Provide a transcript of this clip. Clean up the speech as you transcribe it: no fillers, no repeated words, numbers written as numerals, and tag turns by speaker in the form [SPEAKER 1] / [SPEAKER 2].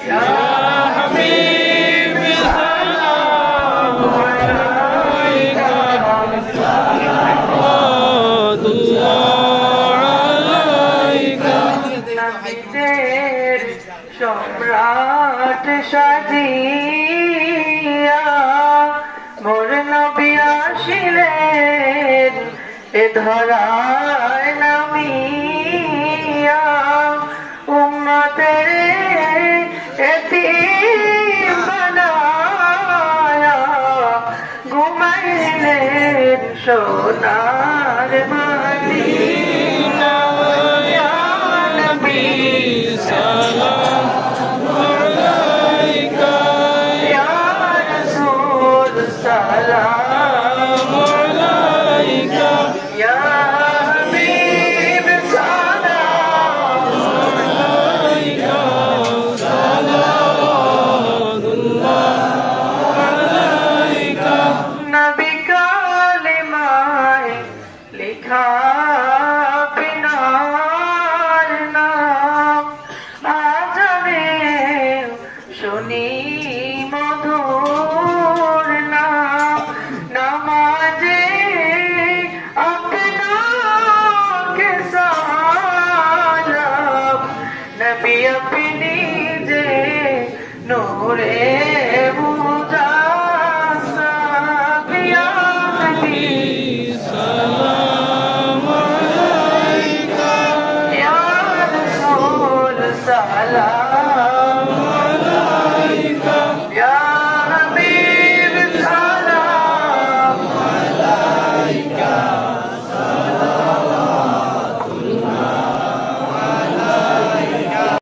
[SPEAKER 1] يا حبيبي سلام عليك صلوات الله عليك
[SPEAKER 2] নবীদের সম্রাট সাজিয়া মোর নবী আসিলেন এ ধরায় নামিয়া উম্মতের এতিম বানায়া ঘুমাইলেন সোনার মদিনা ইয়া নবী
[SPEAKER 1] সালাম আলাইকা
[SPEAKER 2] ইয়া রাসূল সালাম
[SPEAKER 1] আলাইকা
[SPEAKER 2] ইয়া হাবিব সালাম
[SPEAKER 1] আলাইকা সালাতুল্লাহ আলাইকা
[SPEAKER 2] নবী কালিমায় লিখা পিনার নাম আজানে শুনি মধুর নাম নামাজে আপনাকে সালাম নবী আপনি যে নূরে মুজাসসাম ইয়া নবী
[SPEAKER 1] সালাম আলাইকা
[SPEAKER 2] ইয়া রাসূল সালাম